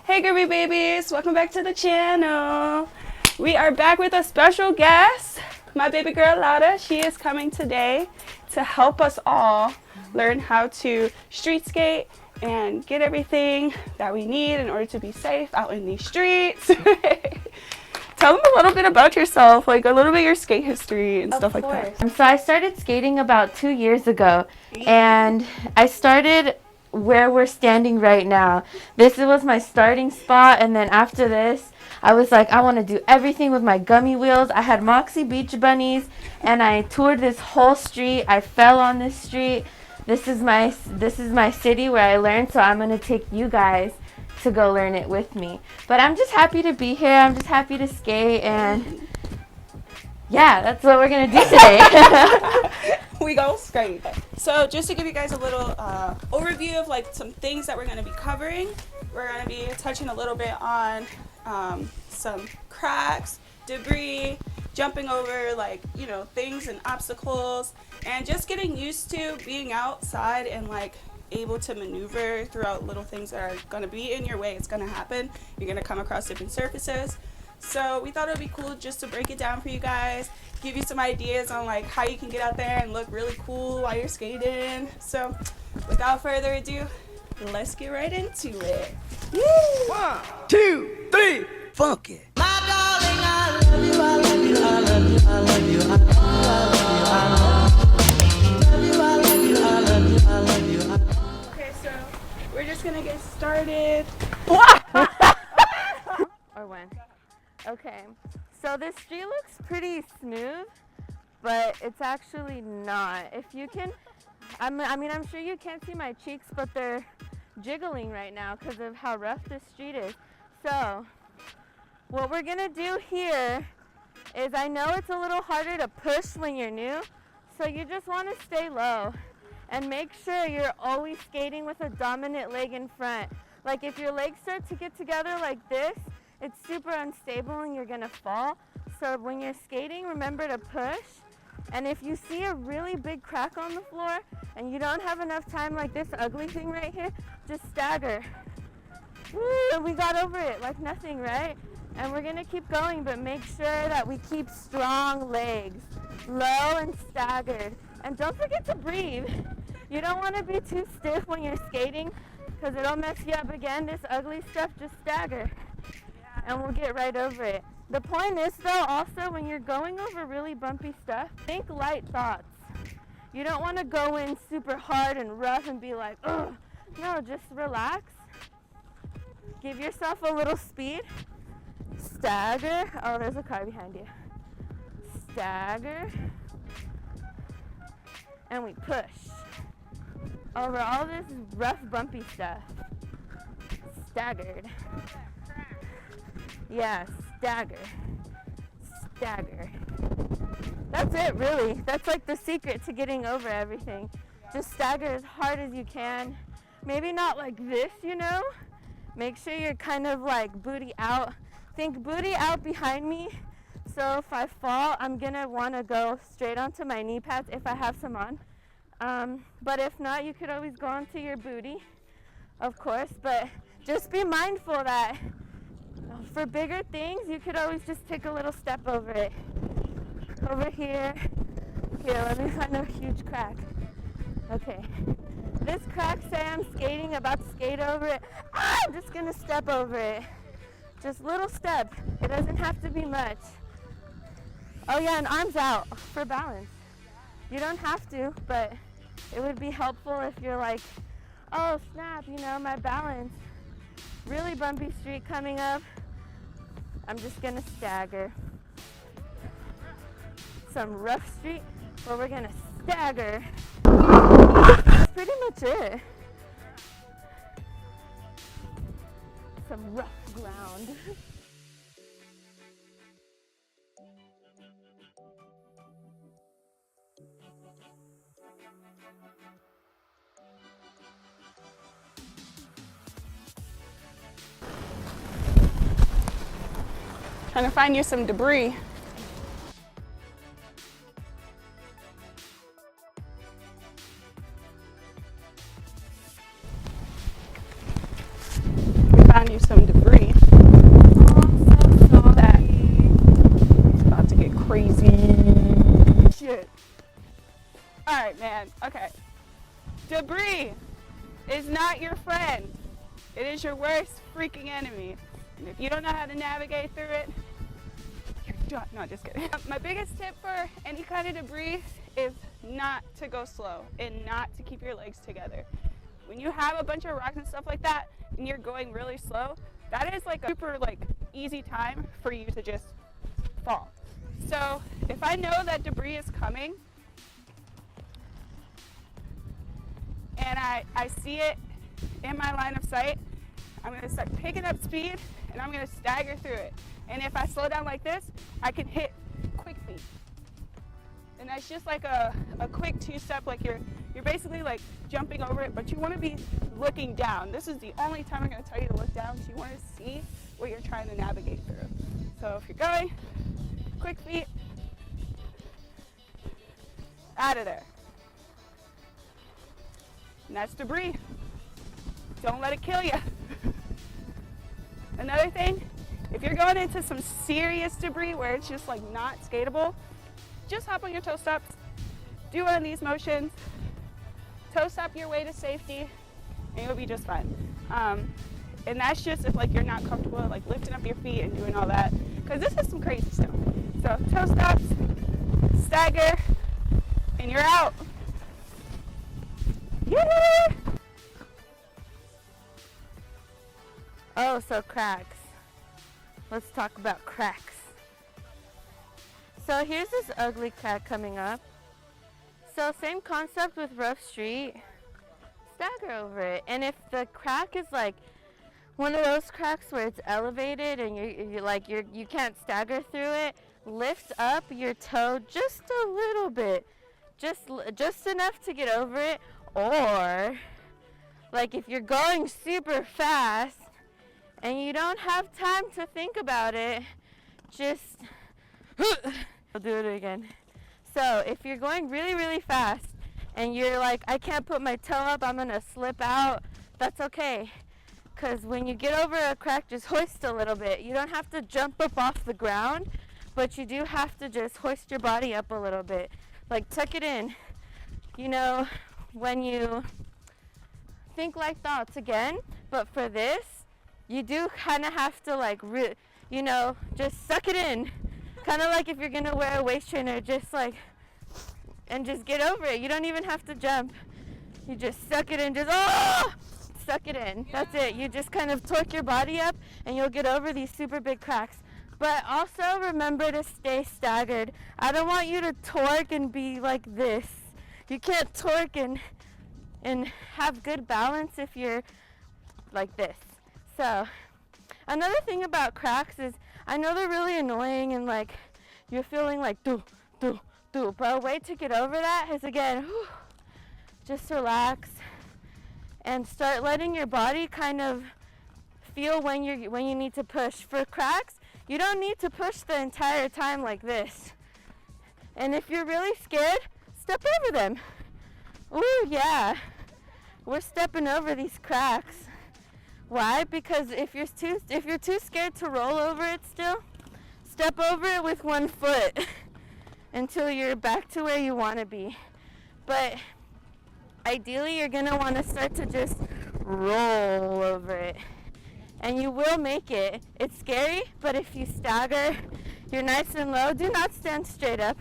Hey Groovy babies, welcome back to the channel. We are back with a special guest, my baby girl Lada. She is coming today to help us all learn how to street skate and get everything that we need in order to be safe out in these streets. Tell them a little bit about yourself, like a little bit of your skate history and stuff like that. So I started skating about 2 years ago, and I started where we're standing right now. This was my starting spot, and then after this, I was like, I want to do everything with my gummy wheels. I had Moxie Beach Bunnies, and I toured this whole street. I fell on this street. This is my city where I learned, so I'm gonna take you guys to go learn it with me. But I'm just happy to be here. I'm just happy to skate, and yeah, that's what we're gonna do today. We go skate. So just to give you guys a little overview of like some things that we're going to be covering, we're going to be touching a little bit on some cracks, debris, jumping over like, you know, things and obstacles, and just getting used to being outside and like able to maneuver throughout little things that are going to be in your way. It's going to happen. You're going to come across different surfaces. So we thought it would be cool just to break it down for you guys, give you some ideas on like how you can get out there and look really cool while you're skating. So without further ado, let's get right into it. Woo! 1, 2, 3, funk it. My darling, I love you, I love you, I love you, I love you, I love you, I love you, I love you, I love you, I love you. Okay, so we're just gonna get started. Or when? Okay, so this street looks pretty smooth, but it's actually not. If you can, I'm sure you can't see my cheeks, but they're jiggling right now because of how rough this street is. So what we're gonna do here is, I know it's a little harder to push when you're new, so you just want to stay low and make sure you're always skating with a dominant leg in front. Like if your legs start to get together like this, it's super unstable and you're gonna fall. So when you're skating, remember to push. And if you see a really big crack on the floor and you don't have enough time, like this ugly thing right here, just stagger. Woo, we got over it like nothing, right? And we're gonna keep going, but make sure that we keep strong legs, low and staggered. And don't forget to breathe. You don't wanna be too stiff when you're skating because it'll mess you up again. This ugly stuff, just stagger. And we'll get right over it. The point is though, also when you're going over really bumpy stuff, think light thoughts. You don't want to go in super hard and rough and be like, ugh. No, just relax. Give yourself a little speed. Stagger. Oh, there's a car behind you. Stagger. And we push over all this rough, bumpy stuff. Staggered. Yeah, stagger. Stagger. That's it, really. That's like the secret to getting over everything. Just stagger as hard as you can. Maybe not like this, you know? Make sure you're kind of like booty out. Think booty out behind me. So if I fall, I'm gonna wanna go straight onto my knee pads if I have some on. But if not, you could always go onto your booty, of course. But just be mindful that for bigger things, you could always just take a little step over it. Over here. Here, let me find a huge crack. Okay. This crack, say I'm skating, about to skate over it. Ah, I'm just gonna step over it. Just little step. It doesn't have to be much. Oh yeah, and arms out for balance. You don't have to, but it would be helpful if you're like, oh snap, you know, my balance. Really bumpy street coming up. I'm just gonna stagger. Some rough street where we're gonna stagger. That's pretty much it. Some rough ground. Trying to find you some debris. again. Okay. Debris is not your friend. It is your worst freaking enemy. And if you don't know how to navigate through it, you're done. No, just kidding. My biggest tip for any kind of debris is not to go slow and not to keep your legs together. When you have a bunch of rocks and stuff like that and you're going really slow, that is like a super easy time for you to just fall. So if I know that debris is coming and I see it in my line of sight, I'm going to start picking up speed and I'm going to stagger through it. And if I slow down like this, I can hit quick feet. And that's just like a quick two-step, like you're basically like jumping over it, but you want to be looking down. This is the only time I'm going to tell you to look down, so you want to see what you're trying to navigate through. So if you're going, quick feet, out of there. And that's debris. Don't let it kill you. Another thing, if you're going into some serious debris where it's just like not skatable, just hop on your toe stops, do one of these motions, toe stop your way to safety, and you'll be just fine. And that's just if like you're not comfortable like lifting up your feet and doing all that, because this is some crazy stuff. So toe stops, stagger, and you're out. Yeah! Oh, so cracks. Let's talk about cracks. So here's this ugly crack coming up. So same concept with rough street. Stagger over it. And if the crack is like one of those cracks where it's elevated and you can't stagger through it, lift up your toe just a little bit. Just enough to get over it. Or like if you're going super fast and you don't have time to think about it, just I'll do it again. So if you're going really, really fast and you're like, I can't put my toe up, I'm gonna slip out, that's okay. Because when you get over a crack, just hoist a little bit. You don't have to jump up off the ground, but you do have to just hoist your body up a little bit. Like tuck it in. You know, when you think like thoughts again, but for this, you do kind of have to like, just suck it in. Kind of like if you're gonna wear a waist trainer, just like, and just get over it. You don't even have to jump. You just suck it in, suck it in. That's it. You just kind of torque your body up and you'll get over these super big cracks. But also remember to stay staggered. I don't want you to torque and be like this. You can't torque and have good balance if you're like this. So another thing about cracks is I know they're really annoying and like you're feeling like do, but a way to get over that is again, just relax and start letting your body kind of feel when you need to push. For cracks, you don't need to push the entire time like this. And if you're really scared, step over them. Ooh, yeah. We're stepping over these cracks. Why? Because if you're too scared to roll over it still, step over it with one foot until you're back to where you want to be. But ideally, you're going to want to start to just roll over it. And you will make it. It's scary, but if you stagger, you're nice and low. Do not stand straight up,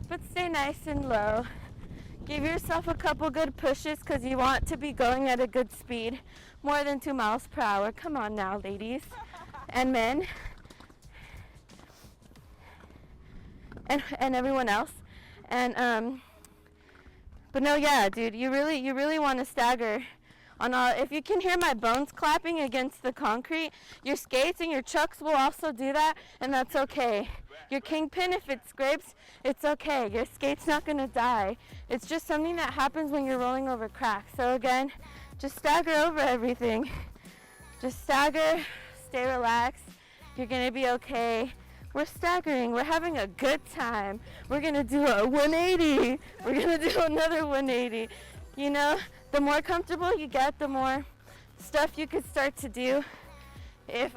but stay nice and low. Give yourself a couple good pushes because you want to be going at a good speed, more than 2 miles per hour. Come on now, ladies and men and everyone else. And but no, yeah, dude, you really want to stagger. If you can hear my bones clapping against the concrete, your skates and your chucks will also do that, and that's okay. Your kingpin, if it scrapes, it's okay. Your skate's not going to die. It's just something that happens when you're rolling over cracks. So again, just stagger over everything. Just stagger, stay relaxed. You're going to be okay. We're staggering. We're having a good time. We're going to do a 180. We're going to do another 180. You know, the more comfortable you get, the more stuff you could start to do. If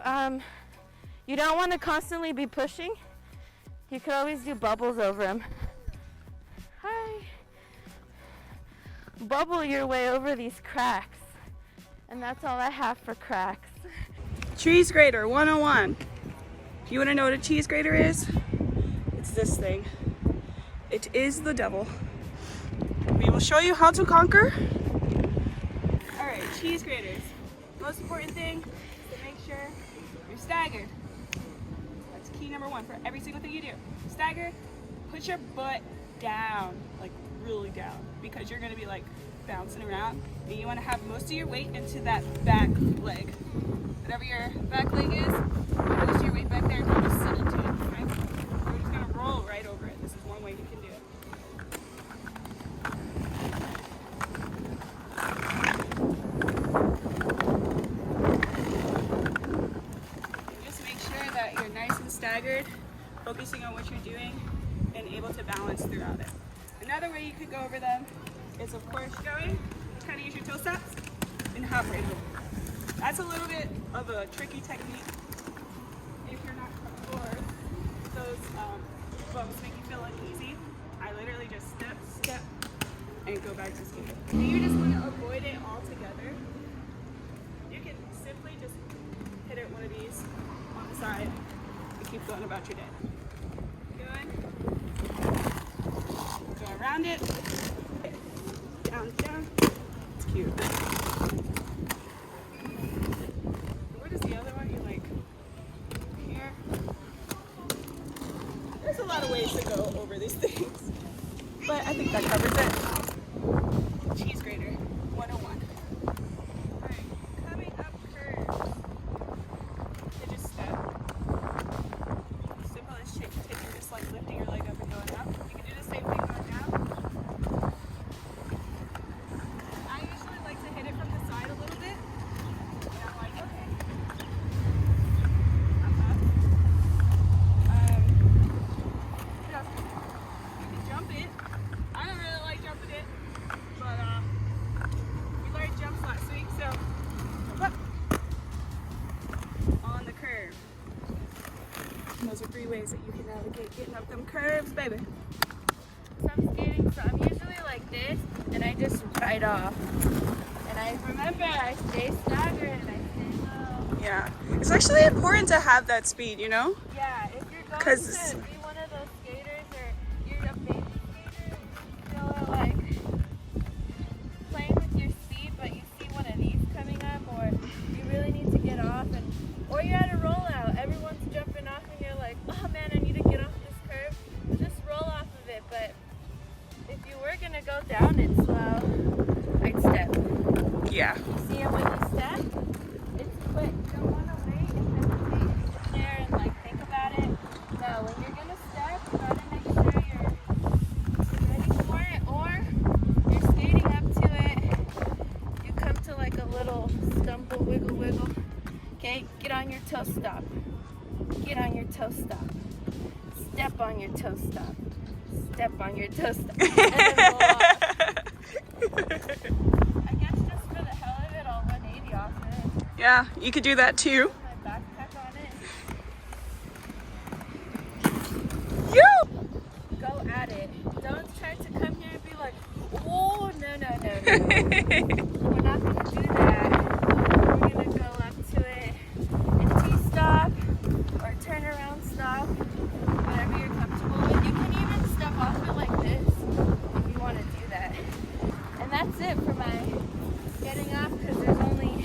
you don't want to constantly be pushing, you could always do bubbles over them. Hi. bubble your way over these cracks. And that's all I have for cracks. Cheese grater 101. If you want to know what a cheese grater is, it's this thing. It is the devil. We will show you how to conquer. All right, cheese graters. Most important thing is to make sure you're staggered. That's key number one for every single thing you do. Stagger, put your butt down, like really down, because you're gonna be like bouncing around, and you wanna have most of your weight into that back leg. Whatever your back leg is, most of your weight back there, and you just sit into it, okay? We're just gonna roll right over it. This is one way you can do it. Just make sure that you're nice and staggered, focusing on what you're doing, and able to balance throughout it. Another way you could go over them is, of course, going, kind of use your toe stops, and hop right over. That's a little bit of a tricky technique if you're not comfortable or those bumps make you feel uneasy. I literally just step, and go back to skating. If you just want to avoid it altogether, you can simply just hit it one of these on the side and keep going about your day. Go around it, down, down. It's cute. What is the other one? You're like here. There's a lot of ways to go over these things, but I think that covers it. Cheese grater 101. All right, coming up curves. You just step. Simple as taking, just like lifting your leg up and going up. You can do the same thing going down. I usually like to hit it from the side a little bit. And I'm like, okay. I'm up. What else? You can jump it. I don't really like jumping it, but we learned jumps last week, so jump up on the curve. And those are 3 ways that you can navigate getting up them curves, baby. So I'm skating, so I'm usually like this, and I just ride off. And I remember I stay staggered and I stay low. Yeah, it's actually important to have that speed, you know? Yeah, if you're going 'Cause- to be one of those skaters or you're a baby skater, you feel like playing with your speed, but you see one of these coming up, or you really need to get off, or you're at a rollout, everyone's jumping off and you're like, oh man, I need to get off this curve, just roll off of it. But if you were gonna go down it slow, I'd step. Yeah. See, and when you step, it's quick. You don't want to wait and hesitate and sit there and like think about it. No, when you're gonna step, you gotta make sure you're ready for it, or you're skating up to it. You come to like a little stumble, wiggle, wiggle. Okay, get on your toe stop. Get on your toe stop. Step on your toe stop. Step on your toe stop. And then roll off. I guess just for the hell of it, I'll 180 off it. Yeah, you could do that too. Put my backpack on it. You! Go at it. Don't try to come here and be like, oh, no. We're not going to do that. We're going to go up to it and T-stop or turn around stop, whatever you're comfortable with. You can even step off it like this if you want to do that. And that's it for my getting off, because there's only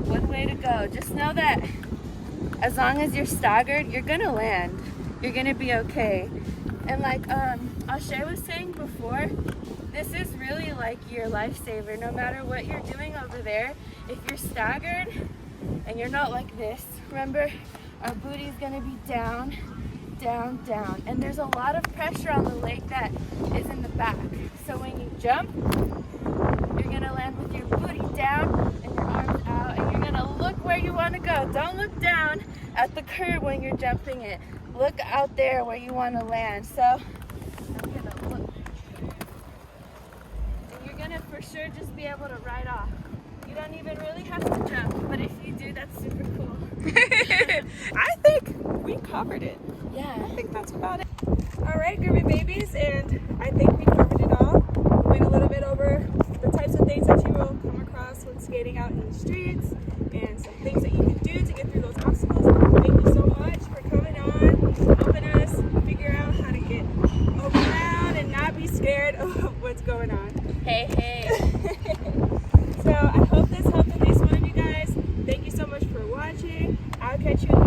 one way to go. Just know that as long as you're staggered, you're going to land. You're going to be okay. And like Ashay was saying before, this is really like your lifesaver. No matter what you're doing over there, if you're staggered and you're not like this, remember, our booty's going to be down, down, down. And there's a lot of pressure on the leg that is in the back. So when you jump, you're going to land with your booty down and your arms out, and you're going to look where you want to go. Don't look down at the curb when you're jumping it. Look out there where you want to land. So I'm going to look. And you're going to for sure just be able to ride off. You don't even really have to jump, but if you do, that's super cool. I think we covered it. Yeah. I think that's about it. All right, Groovy babies, and I think we covered it all. We went a little bit over skating out in the streets and some things that you can do to get through those obstacles. Thank you so much for coming on, helping us figure out how to get around and not be scared of what's going on. Hey, hey. So I hope this helped at least one of you guys. Thank you so much for watching. I'll catch you